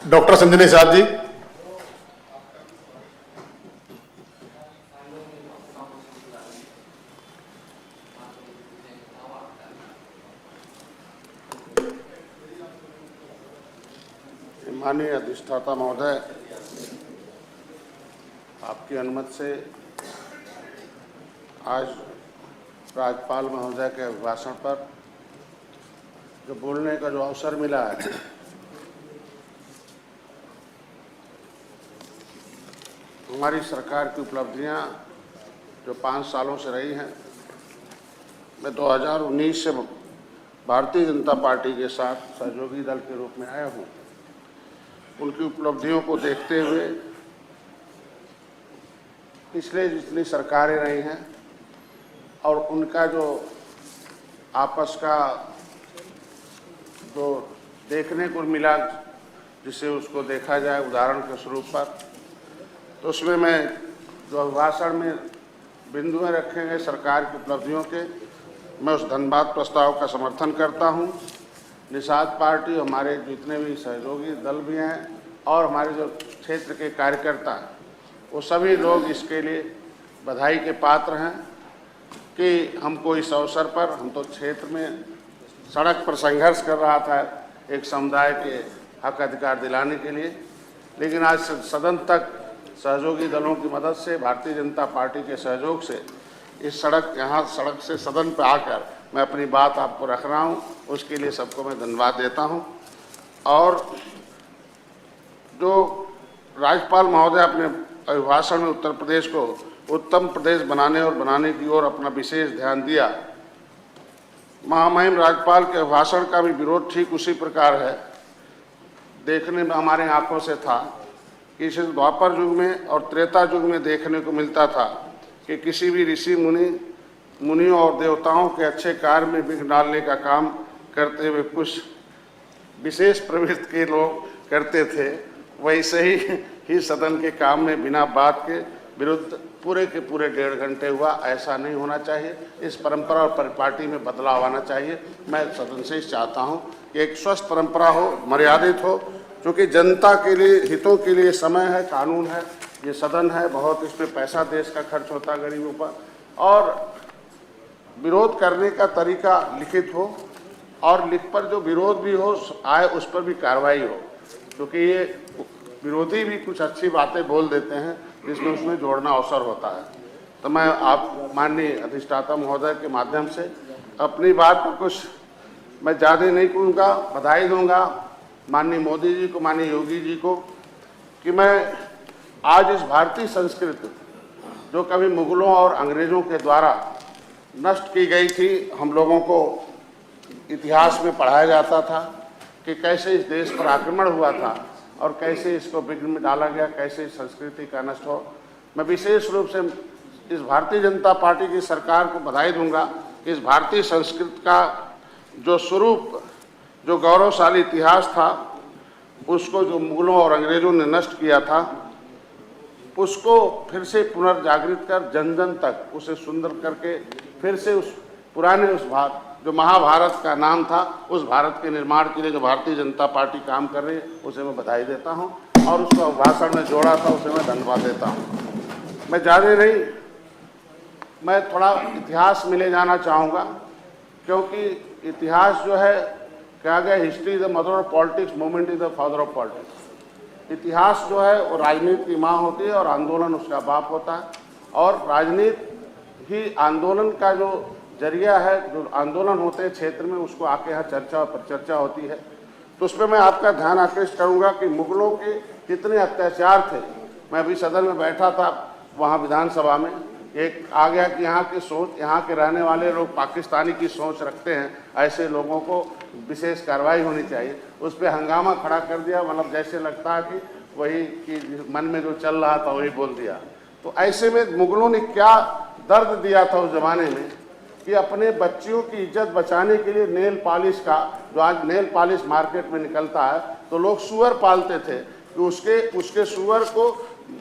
Doctor Sanjay Nishad ji. माननीय अधिष्ठाता महोदय, आपकी अनुमति से आज राज्यपाल महोदय के अभिभाषण पर जो बोलने का जो अवसर मिला है, हमारी सरकार की उपलब्धियां जो 5 सालों से रही हैं, मैं 2019 से भारतीय जनता पार्टी के साथ सहयोगी दल के रूप में आया हूं। उनकी उपलब्धियों को देखते हुए पिछले जितनी सरकारें रही हैं और उनका जो आपस का जो देखने को मिला, जिसे उसको देखा जाए उदाहरण के स्वरूप पर, तो उसमें मैं जो भाषण में बिंदुएं रखे गए सरकार की उपलब्धियों के, मैं उस धन्यवाद प्रस्ताव का समर्थन करता हूं। निषाद पार्टी, हमारे जितने भी सहयोगी दल भी हैं और हमारे जो क्षेत्र के कार्यकर्ता हैं, वो सभी लोग इसके लिए बधाई के पात्र हैं कि हमको इस अवसर पर, हम तो क्षेत्र में सड़क पर संघर्ष कर रहा था एक समुदाय के हक अधिकार दिलाने के लिए, लेकिन आज सदन तक सहयोगी दलों की मदद से, भारतीय जनता पार्टी के सहयोग से इस सड़क से सदन पर आकर मैं अपनी बात आपको रख रहा हूं। उसके लिए सबको मैं धन्यवाद देता हूं। और जो राज्यपाल महोदय अपने अभिभाषण में उत्तर प्रदेश को उत्तम प्रदेश बनाने की ओर अपना विशेष ध्यान दिया, महामहिम राज्यपाल के अभिभाषण का भी विरोध ठीक उसी प्रकार है। देखने में हमारे आंखों से था कि इसे द्वापर युग में और त्रेता युग में देखने को मिलता था कि किसी भी ऋषि मुनियों और देवताओं के अच्छे कार्य में विघ्न डालने का काम करते हुए कुछ विशेष प्रवृत्ति के लोग करते थे, वैसे ही सदन के काम में बिना बात के विरुद्ध पूरे के पूरे 1.5 घंटे हुआ। ऐसा नहीं होना चाहिए। इस परंपरा और परिपाटी में बदलाव आना चाहिए। मैं सदन से चाहता हूं कि एक स्वस्थ परंपरा हो, मर्यादित हो, क्योंकि जनता के लिए, हितों के लिए समय है, कानून है, ये सदन है, बहुत इसमें पैसा देश का खर्च होता है गरीबों पर, और विरोध करने का तरीका लिखित हो और लिख पर जो विरोध भी हो आए उस पर भी कार्रवाई हो, क्योंकि ये विरोधी भी कुछ अच्छी बातें बोल देते हैं जिसमें उसमें जोड़ना अवसर होता है। तो मैं आप माननीय अधिष्ठाता महोदय के माध्यम से अपनी बात पर कुछ मैं ज़्यादा नहीं कहूँगा, बधाई दूंगा माननीय मोदी जी को, माननीय योगी जी को, कि मैं आज इस भारतीय संस्कृति जो कभी मुगलों और अंग्रेज़ों के द्वारा नष्ट की गई थी, हम लोगों को इतिहास में पढ़ाया जाता था कि कैसे इस देश पर आक्रमण हुआ था और कैसे इसको विघ्न में डाला गया, कैसे इस संस्कृति का नष्ट हो। मैं विशेष रूप से इस भारतीय जनता पार्टी की सरकार को बधाई दूंगा कि इस भारतीय संस्कृति का जो स्वरूप, जो गौरवशाली इतिहास था, उसको जो मुगलों और अंग्रेज़ों ने नष्ट किया था, उसको फिर से पुनर्जागृत कर जन जन तक उसे सुंदर करके फिर से उस पुराने जो महाभारत का नाम था, उस भारत के निर्माण के लिए जो भारतीय जनता पार्टी काम कर रही है, उसे मैं बधाई देता हूं। और उसको भाषण में जोड़ा था, उसे मैं धन्यवाद देता हूं। मैं ज़्यादा नहीं, मैं थोड़ा इतिहास में ले जाना चाहूँगा, क्योंकि इतिहास जो है, कहा गया history is the mother of politics, movement is the father of politics. इतिहास जो है वो राजनीति की माँ होती है और आंदोलन उसका बाप होता है, और राजनीति ही आंदोलन का जो जरिया है। जो आंदोलन होते हैं क्षेत्र में, उसको आके यहाँ चर्चा और परिचर्चा होती है। तो उस पर मैं आपका ध्यान आकृष्ट करूँगा कि मुगलों के कितने अत्याचार थे। मैं अभी सदन में बैठा था, वहाँ विधानसभा में एक आ गया कि यहाँ की सोच, यहाँ के रहने वाले लोग पाकिस्तानी की सोच रखते हैं, ऐसे लोगों को विशेष कार्रवाई होनी चाहिए। उस पर हंगामा खड़ा कर दिया, मतलब जैसे लगता है कि वही कि मन में जो चल रहा था वही बोल दिया। तो ऐसे में मुगलों ने क्या दर्द दिया था उस जमाने में कि अपने बच्चियों की इज्जत बचाने के लिए नेल पॉलिश का, जो आज नेल पॉलिश मार्केट में निकलता है, तो लोग सुअर पालते थे कि उसके सुअर को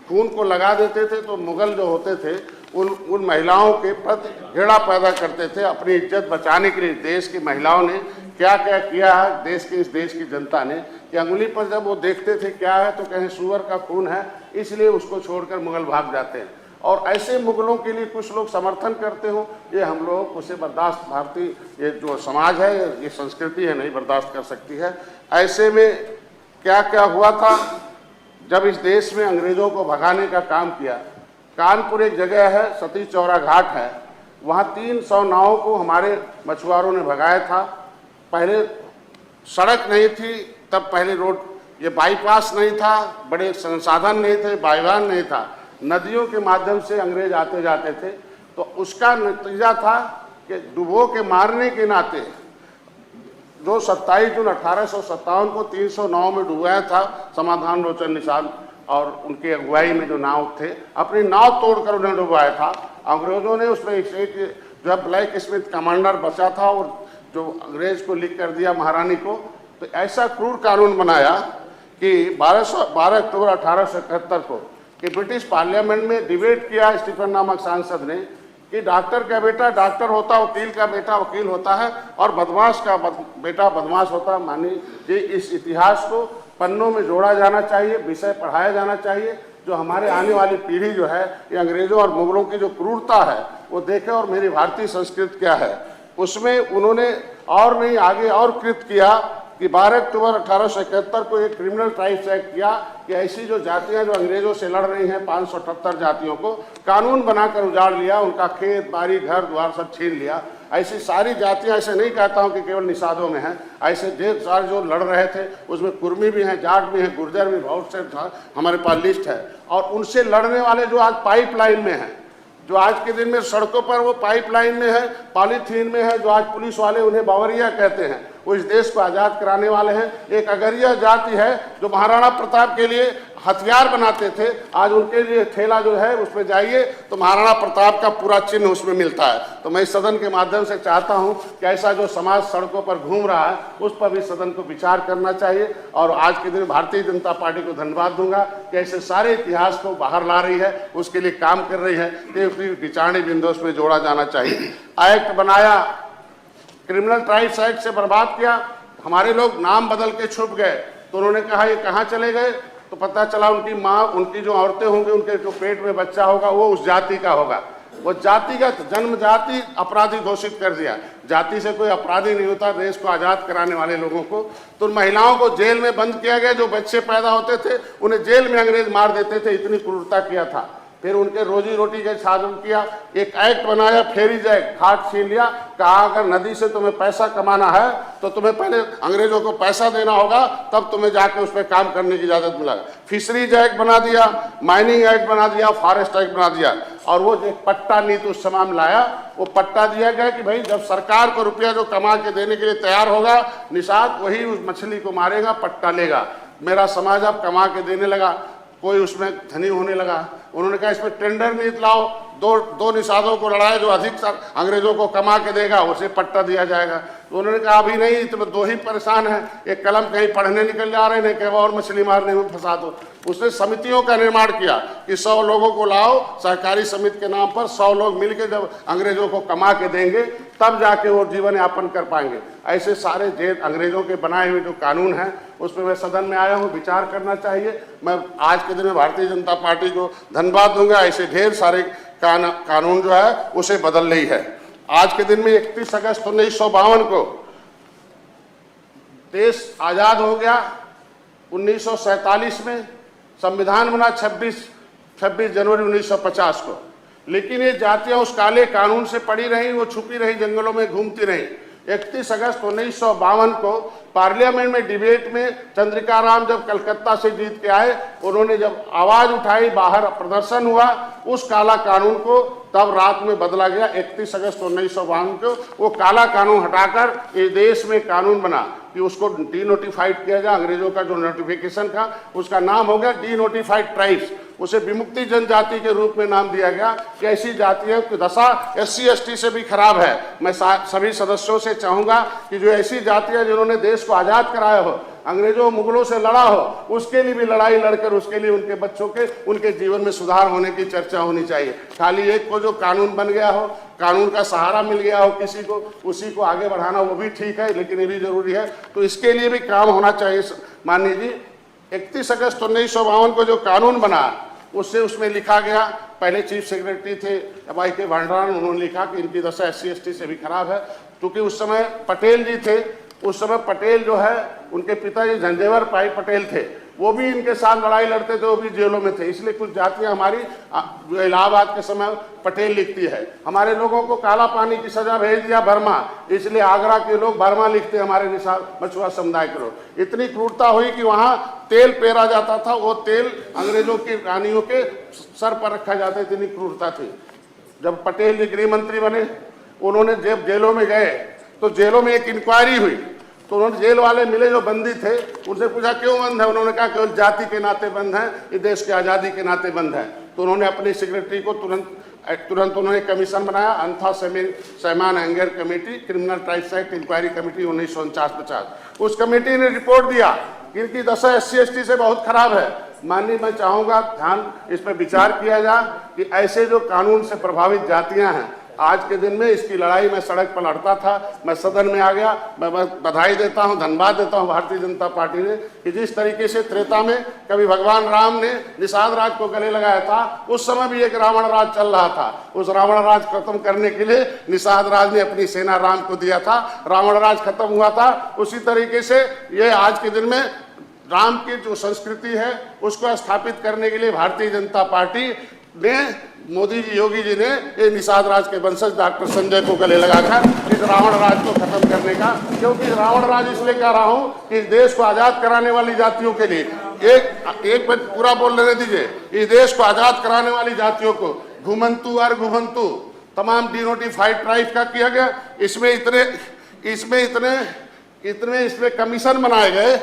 खून को लगा देते थे तो मुगल जो होते थे उन महिलाओं के प्रति घृणा पैदा करते थे। अपनी इज्जत बचाने के लिए देश की महिलाओं ने क्या क्या किया है, इस देश की जनता ने, कि अंगुली पर जब वो देखते थे क्या है तो कहें सुअर का खून है, इसलिए उसको छोड़कर मुगल भाग जाते हैं। और ऐसे मुगलों के लिए कुछ लोग समर्थन करते हो, ये हम लोग उसे बर्दाश्त, भारतीय ये जो समाज है, ये संस्कृति है, नहीं बर्दाश्त कर सकती है। ऐसे में क्या क्या हुआ था, जब इस देश में अंग्रेजों को भगाने का काम किया, कानपुर एक जगह है, सती चौरा घाट है, वहाँ 300 नावों को हमारे मछुआरों ने भगाया था। पहले सड़क नहीं थी, तब पहले रोड, ये बाईपास नहीं था, बड़े संसाधन नहीं थे, बाईवान नहीं था, नदियों के माध्यम से अंग्रेज आते जाते थे। तो उसका नतीजा था कि डुबो के मारने के नाते जो 27 जून 1857 को 300 नाव में डुबाया था समाधान लोचन निषाद और उनके अगुवाई में जो नाव थे, अपनी नाव तोड़कर उन्हें डुबाया था। अंग्रेजों ने उसमें एक जो ब्लैक स्मिथ कमांडर बचा था और जो अंग्रेज को लिख कर दिया महारानी को, तो ऐसा क्रूर कानून बनाया कि 12 अक्टूबर 1871 को कि ब्रिटिश पार्लियामेंट में डिबेट किया स्टीफन नामक सांसद ने कि डॉक्टर का बेटा डॉक्टर होता, वकील का बेटा वकील होता है और बदमाश का बेटा बदमाश होता। मानिए इस इतिहास को पन्नों में जोड़ा जाना चाहिए, विषय पढ़ाया जाना चाहिए, जो हमारे आने वाली पीढ़ी जो है ये अंग्रेजों और मुगलों की जो क्रूरता है वो देखे और मेरी भारतीय संस्कृति क्या है। उसमें उन्होंने और नहीं आगे और कृत किया कि 12 अक्टूबर 1871 को एक क्रिमिनल ट्राइब्स एक्ट किया कि ऐसी जो जातियां जो अंग्रेजों से लड़ रही हैं, 578 जातियों को कानून बनाकर उजाड़ लिया, उनका खेत बाड़ी घर द्वार सब छीन लिया। ऐसी सारी जातियां, ऐसे नहीं कहता हूं कि केवल निषादों में हैं, ऐसे ढेर सारे जो लड़ रहे थे, उसमें कुर्मी भी हैं, जाट भी हैं, गुर्जर भी, बहुत से हमारे पास लिस्ट है। और उनसे लड़ने वाले जो आज पाइपलाइन में हैं, जो आज के दिन में सड़कों पर वो पाइपलाइन में है, पॉलीथीन में है, जो आज पुलिस वाले उन्हें बावरिया कहते हैं, वो इस देश को आज़ाद कराने वाले हैं। एक अगरिया जाति है जो महाराणा प्रताप के लिए हथियार बनाते थे, आज उनके लिए ठेला जो है उसमें जाइए तो महाराणा प्रताप का पूरा चिन्ह उसमें मिलता है। तो मैं इस सदन के माध्यम से चाहता हूं कि ऐसा जो समाज सड़कों पर घूम रहा है उस पर भी सदन को विचार करना चाहिए। और आज के दिन भारतीय जनता पार्टी को धन्यवाद दूंगा कि ऐसे सारे इतिहास को बाहर ला रही है, उसके लिए काम कर रही है, विचारणी बिंदु उसमें जोड़ा जाना चाहिए। एक्ट बनाया, क्रिमिनल ट्राइब्स एक्ट से बर्बाद किया, हमारे लोग नाम बदल के छुप गए, तो उन्होंने कहा ये कहाँ चले गए, तो पता चला उनकी माँ, उनकी जो औरतें होंगी, उनके जो पेट में बच्चा होगा वो उस जाति का होगा। वो जातिगत जन्म जाति अपराधी घोषित कर दिया। जाति से कोई अपराधी नहीं होता देश को आज़ाद कराने वाले लोगों को। तो महिलाओं को जेल में बंद किया गया, जो बच्चे पैदा होते थे उन्हें जेल में अंग्रेज मार देते थे, इतनी क्रूरता किया था। फिर उनके रोजी रोटी का साधन किया, एक एक्ट बनाया फेरीज एक्ट, घाट छीन लिया, कहा अगर नदी से तुम्हें पैसा कमाना है तो तुम्हें पहले अंग्रेजों को पैसा देना होगा, तब तुम्हें जाके उस पर काम करने की इजाजत मिलेगा। फिशरीज एक्ट बना दिया, माइनिंग एक्ट बना दिया, फॉरेस्ट एक्ट बना दिया। और वो जो पट्टा नीति उस समय में लाया, वो पट्टा दिया गया कि भाई जब सरकार को रुपया जो कमा के देने के लिए तैयार होगा निषाद, वही उस मछली को मारेगा, पट्टा लेगा। मेरा समाज अब कमा के देने लगा, कोई उसमें धनी होने लगा। उन्होंने कहा इसमें टेंडर नीति लाओ, दो निषादों को लड़ाए, जो अधिक अंग्रेजों को कमा के देगा उसे पट्टा दिया जाएगा। तो उन्होंने कहा अभी नहीं, इसमें दो ही परेशान हैं, एक कलम कहीं पढ़ने निकल जा रहे हैं, कहीं और मछली मारने में फंसा दो। उसने समितियों का निर्माण किया कि 100 लोगों को लाओ, सहकारी समिति के नाम पर 100 लोग मिलकर जब अंग्रेजों को कमा के देंगे तब जाके वो जीवन यापन कर पाएंगे। ऐसे सारे जेल अंग्रेजों के बनाए हुए जो कानून हैं उस पर मैं सदन में आया हूँ, विचार करना चाहिए। मैं आज के दिन में भारतीय जनता पार्टी को धन्यवाद दूंगा, ऐसे ढेर सारे कानून जो है उसे बदल रही है। आज के दिन में 31 अगस्त 1952 को देश आजाद हो गया। 1947 में संविधान बना 26 जनवरी 1950 को, लेकिन ये जातियां उस काले कानून से पड़ी रही, वो छुपी रही, जंगलों में घूमती रही। 31 अगस्त 1952 को पार्लियामेंट में डिबेट में चंद्रिका राम जब कलकत्ता से जीत के आए, उन्होंने जब आवाज उठाई, बाहर प्रदर्शन हुआ, उस काला कानून को तब रात में बदला गया। 31 अगस्त 1952 को वो काला कानून हटाकर इस देश में कानून बना कि उसको डीनोटिफाइड किया जाए। अंग्रेजों का जो नोटिफिकेशन था उसका नाम हो गया डीनोटिफाइड ट्राइब्स, उसे विमुक्ति जनजाति के रूप में नाम दिया गया कि ऐसी जातियों की दशा SC ST से भी खराब है। मैं सभी सदस्यों से चाहूंगा कि जो ऐसी जातियां जिन्होंने देश को आज़ाद कराया हो, अंग्रेजों मुगलों से लड़ा हो, उसके लिए भी लड़ाई लड़कर उसके लिए उनके बच्चों के उनके जीवन में सुधार होने की चर्चा होनी चाहिए। खाली एक को जो कानून बन गया हो, कानून का सहारा मिल गया हो किसी को, उसी को आगे बढ़ाना वो भी ठीक है, लेकिन ये भी जरूरी है। तो इसके लिए भी काम होना चाहिए। माननीय जी, 31 अगस्त 1952 को जो कानून बना उससे उसमें लिखा गया, पहले चीफ सेक्रेटरी थे YK भांडारन, उन्होंने लिखा कि इनकी दशा SC ST से भी खराब है, क्योंकि उस समय पटेल जी थे। उस समय पटेल जो है उनके पिताजी झंझेवर भाई पटेल थे, वो भी इनके साथ लड़ाई लड़ते थे, वो भी जेलों में थे। इसलिए कुछ जातियां हमारी जो इलाहाबाद के समय पटेल लिखती है, हमारे लोगों को काला पानी की सजा भेज दिया बर्मा, इसलिए आगरा के लोग बर्मा लिखते, हमारे निषाद मछुआ समुदाय के लोग। इतनी क्रूरता हुई कि वहाँ तेल पेरा जाता था, वो तेल अंग्रेजों की रानियों के सर पर रखा जाता, इतनी क्रूरता थी। जब पटेल जी गृह मंत्री बने, उन्होंने जब जेलों में गए तो जेलों में एक इंक्वायरी हुई, तो उन्होंने जेल वाले मिले जो बंदी थे, उनसे पूछा क्यों बंद है। उन्होंने कहा केवल जाति के नाते बंद है, ये देश की आज़ादी के नाते बंद है। तो उन्होंने अपनी सेक्रेटरी को तुरंत उन्होंने कमीशन बनाया, Anantha Sayanam Ayyangar committee, criminal tribes act inquiry committee 1949-50। उस कमेटी ने रिपोर्ट दिया कि इनकी दशा SC ST से बहुत खराब है। माननीय, मैं चाहूँगा ध्यान इस पर विचार किया जाए कि ऐसे जो कानून से प्रभावित जातियाँ हैं, आज के दिन में इसकी लड़ाई मैं सड़क पर लड़ता था, मैं सदन में आ गया। मैं बधाई देता हूं, धन्यवाद देता हूं भारतीय जनता पार्टी ने कि जिस तरीके से त्रेता में कभी भगवान राम ने निषाद राज को गले लगाया था, उस समय भी एक रावण राज चल रहा था। उस रावण राज खत्म करने के लिए निषाद राज ने अपनी सेना राम को दिया था, रावण राज खत्म हुआ था। उसी तरीके से ये आज के दिन में राम की जो संस्कृति है उसको स्थापित करने के लिए भारतीय जनता पार्टी ने, मोदी जी, योगी जी ने ये निषाद राज के वंशज डॉक्टर संजय को गले लगाकर इस रावण राज को खत्म करने का, क्योंकि रावण राज इसलिए कह रहा हूं कि इस देश को आजाद कराने वाली जातियों के लिए, एक मिनट पूरा बोल लेने दीजिए, इस देश को आजाद कराने वाली जातियों को घुमंतु और घुमंतु तमाम डिनोटिफाइड ट्राइब का किया गया। इसमें कमीशन बनाए गए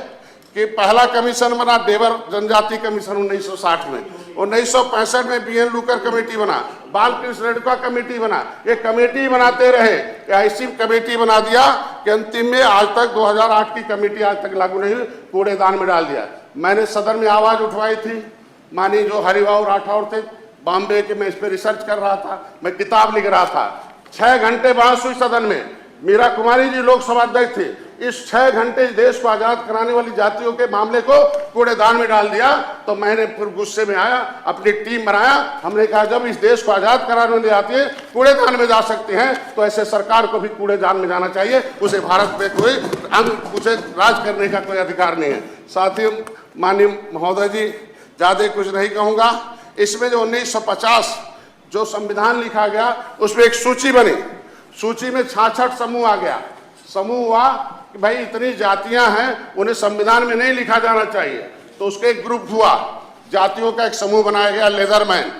कि पहला कमीशन बना देवर जनजाति कमीशन 1960 में, 1965 में BN लूकर कमेटी बना, बालकृष्ण रेणुका कमेटी बना। ये कमेटी बनाते रहे, ऐसी कमेटी बना दिया कि अंतिम में आज तक 2008 की कमेटी आज तक लागू नहीं हुई, कूड़ेदान में डाल दिया। मैंने सदन में आवाज उठवाई थी, मानी जो हरिभाऊ राठौर थे बॉम्बे के, मैं इस पर रिसर्च कर रहा था, मैं किताब लिख रहा था। 6 घंटे बहस हुई सदन में, मीरा कुमारी जी लोकसभा अध्यक्ष थे। इस 6 घंटे देश को आजाद कराने वाली जातियों के मामले को कूड़ेदान में डाल दिया। तो मैंने फिर गुस्से में आया, अपनी टीम बनाया, हमने कहा जब इस देश को आजाद कराने वाली जातियां कूड़ेदान में जा सकते हैं तो ऐसे सरकार को भी कूड़ेदान में जाना चाहिए। उसे भारत में कोई उसे राज करने का कोई अधिकार नहीं है। साथियों, माननीय महोदय जी, ज्यादा कुछ नहीं कहूंगा। इसमें जो 1950 जो संविधान लिखा गया उसमें एक सूची बनी, सूची में 66 समूह आ गया। समूह हुआ कि भाई इतनी जातियां हैं, उन्हें संविधान में नहीं लिखा जाना चाहिए, तो उसके एक ग्रुप हुआ, जातियों का एक समूह बनाया गया, लेदरमैन,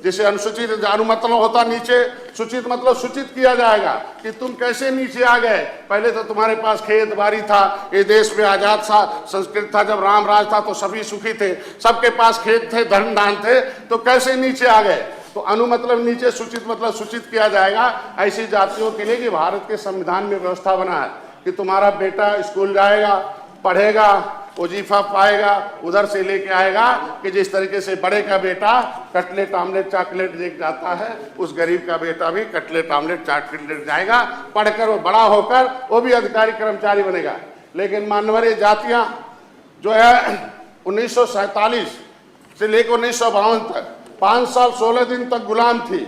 जिसे अनुसूचित मतलब होता नीचे, सूचित मतलब सूचित किया जाएगा कि तुम कैसे नीचे आ गए। पहले तो तुम्हारे पास खेत बाड़ी था, ये देश में आजाद सा संस्कृत था, जब राम राज था तो सभी सुखी थे, सबके पास खेत थे, धन दान थे, तो कैसे नीचे आ गए। तो अनु मतलब नीचे, सूचित मतलब सूचित किया जाएगा ऐसी जातियों के लिए कि भारत के संविधान में व्यवस्था बना है कि तुम्हारा बेटा स्कूल जाएगा, पढ़ेगा, वजीफा पाएगा, उधर से लेके आएगा कि जिस तरीके से बड़े का बेटा कटलेट आमलेट चॉकलेट देख जाता है, उस गरीब का बेटा भी कटलेट आमलेट चॉकलेट जाएगा, पढ़कर वो बड़ा होकर वो भी अधिकारी कर्मचारी बनेगा। लेकिन मानवरीय जातियां जो है 1947 से लेकर 1952 तक 5 साल 16 दिन तक गुलाम थी,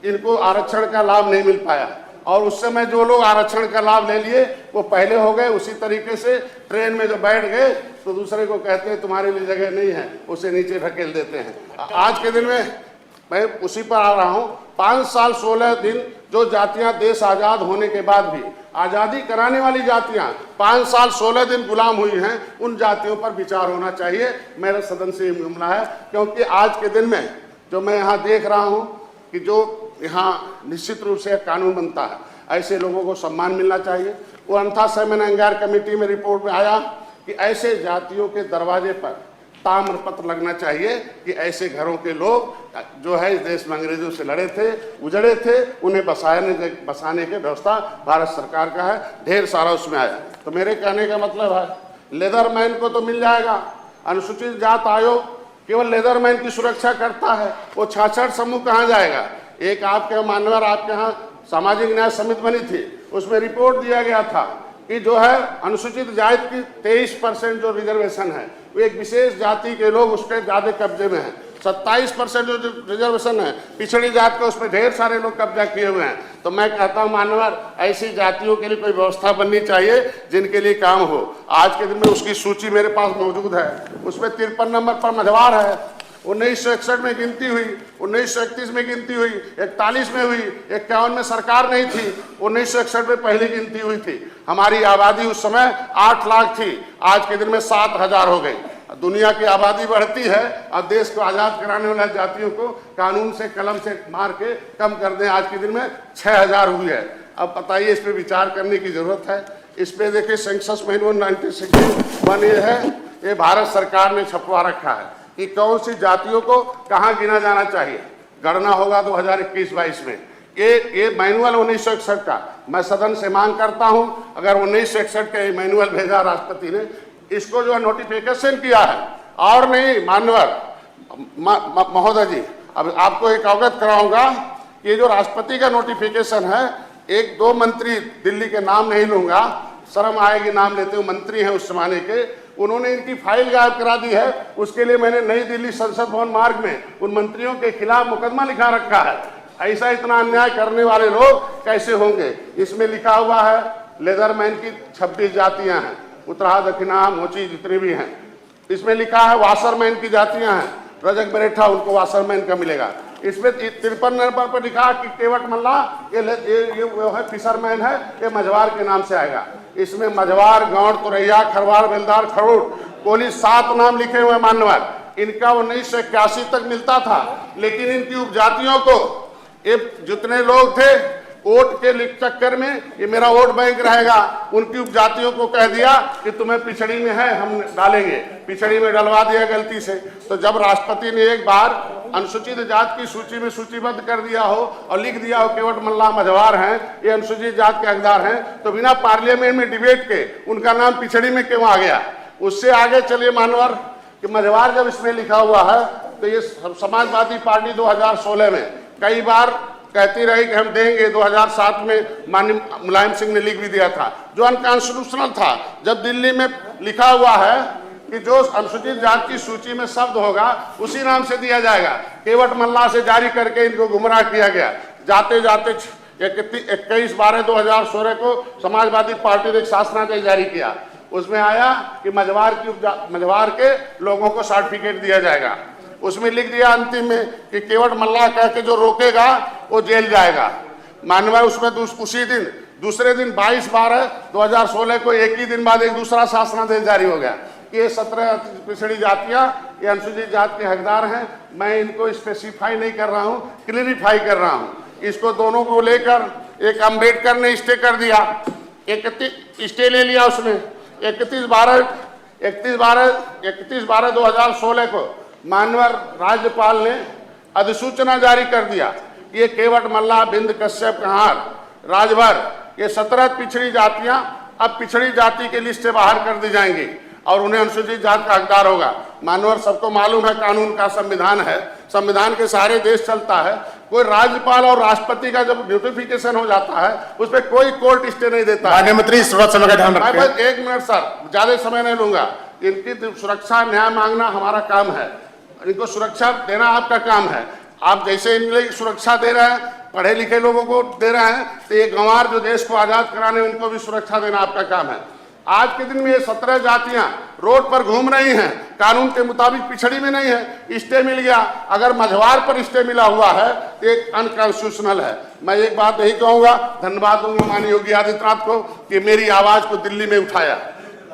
इनको आरक्षण का लाभ नहीं मिल पाया। और उस समय जो लोग आरक्षण का लाभ ले लिए वो पहले हो गए। उसी तरीके से ट्रेन में जो बैठ गए तो दूसरे को कहते हैं तुम्हारे लिए जगह नहीं है, उसे नीचे ढकेल देते हैं। आज के दिन में मैं उसी पर आ रहा हूँ। 5 साल 16 दिन जो जातियां देश आजाद होने के बाद भी, आजादी कराने वाली जातियां 5 साल 16 दिन गुलाम हुई हैं, उन जातियों पर विचार होना चाहिए। मेरा सदन से ये मामला है, क्योंकि आज के दिन में जो मैं यहाँ देख रहा हूँ कि जो यहाँ निश्चित रूप से कानून बनता है, ऐसे लोगों को सम्मान मिलना चाहिए। वो अंथा सैमन अंगार कमेटी में रिपोर्ट में आया कि ऐसे जातियों के दरवाजे पर ताम्र पत्र लगना चाहिए कि ऐसे घरों के लोग जो है इस देश में अंग्रेजों से लड़े थे, उजड़े थे, उन्हें बसाने की व्यवस्था भारत सरकार का है। ढेर सारा उसमें आया। तो मेरे कहने का मतलब है लेदरमैन को तो मिल जाएगा। अनुसूचित जात आयोग केवल लेदरमैन की सुरक्षा करता है, वो 66 समूह कहाँ जाएगा? एक आपके मान्यवर आपके यहाँ सामाजिक न्याय समिति बनी थी, उसमें रिपोर्ट दिया गया था कि जो है अनुसूचित जाति की 23% जो रिजर्वेशन है वो एक विशेष जाति के लोग उसके ज्यादा कब्जे में हैं। 27% जो रिजर्वेशन है पिछड़ी जाति का, उसमें ढेर सारे लोग कब्जा किए हुए हैं। तो मैं कहता हूं मान्यवर, ऐसी जातियों के लिए कोई व्यवस्था बननी चाहिए जिनके लिए काम हो। आज के दिन में उसकी सूची मेरे पास मौजूद है, उसमें 53 नंबर पर मझवार है। 1961 में गिनती हुई, 1931 में गिनती हुई, 41 में हुई, 51 में सरकार नहीं थी, 1961 में पहली गिनती हुई थी। हमारी आबादी उस समय 8 लाख थी, आज के दिन में 7,000 हो गई। दुनिया की आबादी बढ़ती है, अब देश को आज़ाद कराने वाले जातियों को कानून से कलम से मार के कम कर दें। आज के दिन में 6,000 हुई है। अब बताइए, इस पर विचार करने की जरूरत है। इस पर देखिए सेंसस मैनुअल 1961 ये है, ये भारत सरकार ने छपवा रखा है कि कौन सी जातियों को कहाँ गिना जाना चाहिए। गणना होगा 2021-22 में। ये मैनुअल 1961 का मैं सदन से मांग करता हूं, अगर 1961 का ये मैनुअल भेजा राष्ट्रपति ने, इसको जो है नोटिफिकेशन किया है। और नहीं मान्यवर महोदय जी, अब आपको एक अवगत कराऊंगा कि ये जो राष्ट्रपति का नोटिफिकेशन है, 1-2 मंत्री दिल्ली के नाम नहीं लूंगा, शर्म आएगी नाम लेते हुए, मंत्री हैं उस जमाने के, उन्होंने इनकी फाइल गायब करा दी है। उसके लिए मैंने नई दिल्ली संसद भवन मार्ग में उन मंत्रियों के खिलाफ मुकदमा लिखा रखा है। ऐसा इतना अन्याय करने वाले लोग कैसे होंगे? इसमें लिखा हुआ है लेदरमैन की 26 जातियां हैं, उत्तराहा, दक्षिणा, मोची जितनी भी हैं। इसमें लिखा है वाशरमैन की जातियां हैं, रजक बरेठा उनको वाशरमैन का मिलेगा। इसमें 53 नंबर पर लिखा कि केवट मल्ला ये वो है फिशरमैन है, ये मझवार के नाम से आएगा। इसमें मझवार, गौड़, तुरैया, खरवार, बेलदार, खड़ूट, कोली 7 नाम लिखे हुए मान्यवर। इनका 1981 तक मिलता था, लेकिन इनकी उपजातियों को ये जितने लोग थे वोट के चक्कर में, ये मेरा वोट बैंक रहेगा, उनकी उपजातियों को कह दिया कि तुम्हें पिछड़ी में है, हम डालेंगे, पिछड़ी में डलवा दिया गलती से। तो जब राष्ट्रपति ने एक बार अनुसूचित जाति की सूची में सूचीबद्ध कर दिया हो और लिख दिया हो केवट मल्ला मझवार हैं, ये अनुसूचित जाति के हकदार हैं, तो बिना पार्लियामेंट में डिबेट के उनका नाम पिछड़ी में क्यों आ गया? उससे आगे चलिए मानवर कि मझवार जब इसमें लिखा हुआ है, तो ये समाजवादी पार्टी 2016 में कई बार कहती रही कि हम देंगे। 2007 में माननीय मुलायम सिंह ने लिख भी दिया था, जो अनकॉन्स्टिट्यूशनल था। जब दिल्ली में लिखा हुआ है कि जो अनुसूचित जाति की सूची में शब्द होगा उसी नाम से दिया जाएगा, केवट मल्ला से जारी करके इनको गुमराह किया गया। जाते जाते 21/12/2016 को समाजवादी पार्टी ने एक शासनादेश जारी किया, उसमें आया कि मझवार के लोगों को सर्टिफिकेट दिया जाएगा। उसमें लिख दिया अंतिम में कि केवट मल्ला कह के जो रोकेगा वो जेल जाएगा। मानवा उसमें उसी दिन दूसरे दिन 22/12/2016 को एक ही दिन बाद एक दूसरा शासनादेश जारी हो गया कि ये 17 पिछड़ी जातियां ये अनुसूचित जाति के हकदार हैं। मैं इनको स्पेसिफाई नहीं कर रहा हूँ, क्लियरिफाई कर रहा हूँ। इसको दोनों को लेकर एक अम्बेडकर ने स्टे कर दिया, 31 स्टे ले लिया उसने। 31/12/2016 को मानवर राज्यपाल ने अधिसूचना जारी कर दिया कि ये केवट मल्ला, बिंद, कश्यप, कहार, राजभर, ये 17 पिछड़ी जातियां अब पिछड़ी जाति के लिस्ट से बाहर कर दी जाएंगी और उन्हें अनुसूचित जाति का हकदार होगा। मानवर सबको मालूम है कानून का संविधान है, संविधान के सारे देश चलता है। कोई राज्यपाल और राष्ट्रपति का जब नोटिफिकेशन हो जाता है उस पर कोई कोर्ट स्टे नहीं देता है। मंत्री समय का ध्यान रखें। 1 मिनट सर, ज्यादा समय नहीं लूंगा। इनकी सुरक्षा न्याय मांगना हमारा काम है, इनको सुरक्षा देना आपका काम है। आप जैसे इनकी सुरक्षा दे रहे हैं, पढ़े लिखे लोगों को दे रहे हैं, तो ये गंवार जो देश को आजाद कराने उनको भी सुरक्षा देना आपका काम है। आज के दिन में ये 17 जातियां रोड पर घूम रही हैं, कानून के मुताबिक पिछड़ी में नहीं है, स्टे मिल गया। अगर मझवार पर स्टे मिला हुआ है तो एक अनकॉन्स्टिट्यूशनल है। मैं एक बात यही कहूंगा, धन्यवाद दूंगा माननीय योगी आदित्यनाथ को कि मेरी आवाज को दिल्ली में उठाया।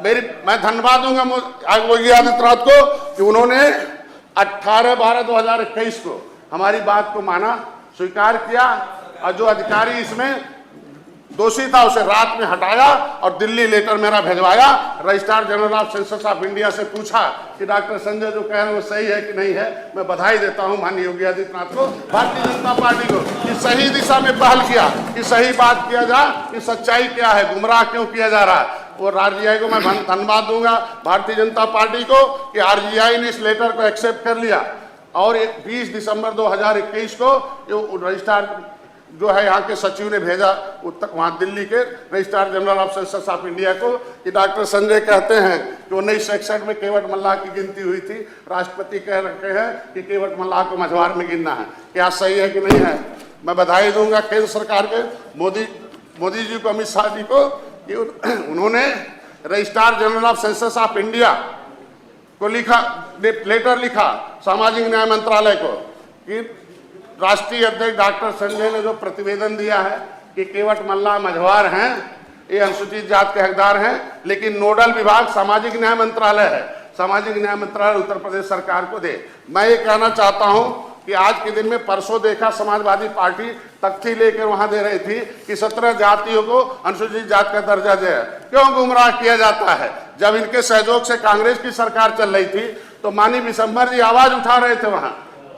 मैं धन्यवाद दूंगा योगी आदित्यनाथ को कि उन्होंने 18/12/2021 को हमारी बात को माना, स्वीकार किया और जो अधिकारी इसमें दोषी था उसे रात में हटाया और दिल्ली लेटर मेरा भेजवाया। Registrar general of census of India से पूछा कि डॉक्टर संजय जो कह रहे हैं वो सही है कि नहीं है। मैं बधाई देता हूं माननीय योगी आदित्यनाथ को, भारतीय जनता पार्टी को, कि सही दिशा में पहल किया, कि सही बात किया जाए कि सच्चाई क्या है, गुमराह क्यों किया जा रहा है। और आरजीआई को मैं धन्यवाद दूंगा भारतीय जनता पार्टी को कि आरजीआई ने इस लेटर को एक्सेप्ट कर लिया और 20 दिसंबर 2021 को रजिस्ट्रार जो है यहाँ के सचिव ने भेजा वहाँ दिल्ली के registrar general of census of India को कि डॉक्टर संजय कहते हैं कि 1961 में केवट मल्लाह की गिनती हुई थी, राष्ट्रपति कह रखे हैं कि केवट मल्लाह को मझवार में गिनना है, क्या सही है कि नहीं है। मैं बधाई दूंगा केंद्र सरकार के मोदी जी को, अमित शाह जी को कि उन्होंने registrar general of census of India को लेटर लिखा सामाजिक न्याय मंत्रालय को कि राष्ट्रीय अध्यक्ष डॉक्टर संजय ने जो प्रतिवेदन दिया है कि केवट मल्लाह मझवार हैं, ये अनुसूचित जात के हकदार हैं, लेकिन नोडल विभाग सामाजिक न्याय मंत्रालय है, सामाजिक न्याय मंत्रालय उत्तर प्रदेश सरकार को दे। मैं ये कहना चाहता हूं कि आज के दिन में परसों देखा समाजवादी पार्टी तख्ती लेकर वहां दे रही थी कि 17 जातियों को अनुसूचित जात का दर्जा दे। क्यों गुमराह किया जाता है? जब इनके सहयोग से कांग्रेस की सरकार चल रही थी तो माननीय विशंबर जी आवाज उठा रहे थे वहां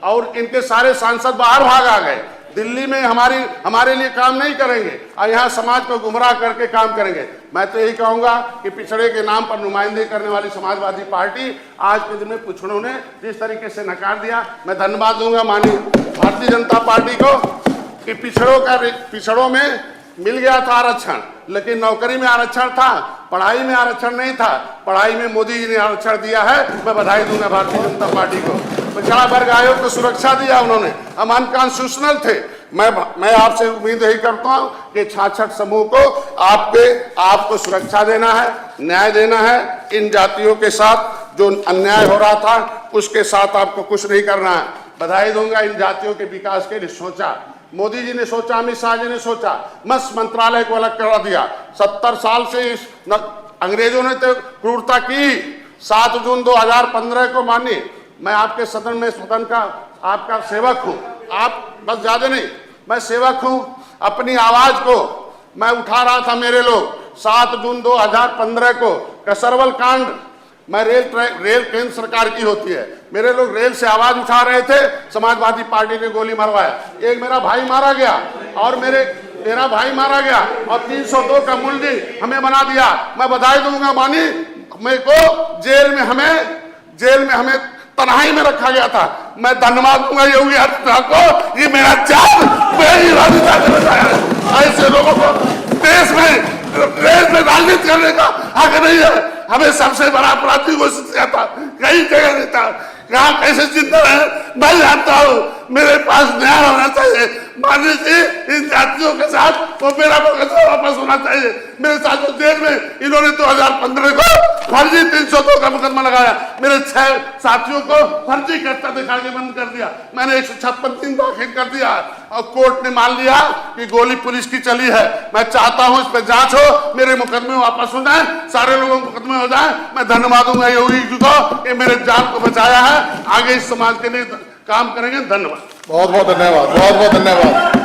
और इनके सारे सांसद बाहर भाग आ गए। दिल्ली में हमारे लिए काम नहीं करेंगे और यहाँ समाज को गुमराह करके काम करेंगे। मैं तो यही कहूंगा कि पिछड़े के नाम पर नुमाइंदगी करने वाली समाजवादी पार्टी आज के दिन में पिछड़ों ने जिस तरीके से नकार दिया, मैं धन्यवाद दूंगा माननीय भारतीय जनता पार्टी को कि पिछड़ों में मिल गया था आरक्षण, लेकिन नौकरी में आरक्षण था, पढ़ाई में आरक्षण नहीं था। पढ़ाई में मोदी जी ने आरक्षण दिया है, मैं बधाई दूंगा भारतीय जनता पार्टी को। पिछड़ा वर्ग आयोग को सुरक्षा दिया उन्होंने, हम अनकॉन्स्टिट्यूशनल थे। मैं आपसे उम्मीद यही करता हूं कि 66 समूह को आपको सुरक्षा देना है, न्याय देना है। इन जातियों के साथ जो अन्याय हो रहा था उसके साथ आपको कुछ नहीं करना है। बधाई दूंगा इन जातियों के विकास के लिए सोचा, मोदी जी ने सोचा, अमित शाह जी ने सोचा, मत्स्य मंत्रालय को अलग करा दिया। 70 साल से अंग्रेजों ने तो क्रूरता की। 7 जून 2015 को मानिए, मैं आपके सदन का आपका सेवक हूं, आप बस ज्यादा नहीं, मैं सेवक हूं। अपनी आवाज को मैं उठा रहा था, मेरे लोग 7 जून 2015 को कसरवल कांड, मैं रेल केंद्र सरकार की होती है, मेरे लोग रेल से आवाज उठा रहे थे, समाजवादी पार्टी ने गोली मरवाया, एक मेरा भाई मारा गया और मेरा भाई मारा गया और 302 का मुलजिम हमें बना दिया। मैं बधाई दूंगा मानी, मेरे को जेल में हमें तन्हाई में रखा गया था। मैं धन्यवाद दूंगा योगी आदित्यनाथ को, ये मेरा जान ऐसे लोगों को देश में राजनीति करने का हक नहीं है। हमें सबसे बड़ा अपराधी घोषित किया था, कई जगह नहीं था, कहाँ कैसे जिंदा है मैं जानता हूँ। मेरे पास न्याय होना चाहिए। माननीय जी, इन जातियों के साथ वो मेरा मुकदमा वापस होना चाहिए। मेरे साथ जो जेल में इन्होंने 2015 को फर्जी 302 का मुकदमा लगाया, मेरे 6 साथियों को फर्जी करता दिखा के बंद कर दिया। मैंने 156 दिन दाखिल कर दिया और कोर्ट ने मान लिया कि गोली पुलिस की चली है। मैं चाहता हूं इस पर जांच हो, मेरे मुकदमे वापस हो जाए, सारे लोगों के मुकदमे हो जाए। मैं धन्यवाद दूंगा योगी जी को कि मेरे जान को बचाया है, आगे इस समाज के लिए काम करेंगे। धन्यवाद, बहुत बहुत धन्यवाद, बहुत बहुत धन्यवाद।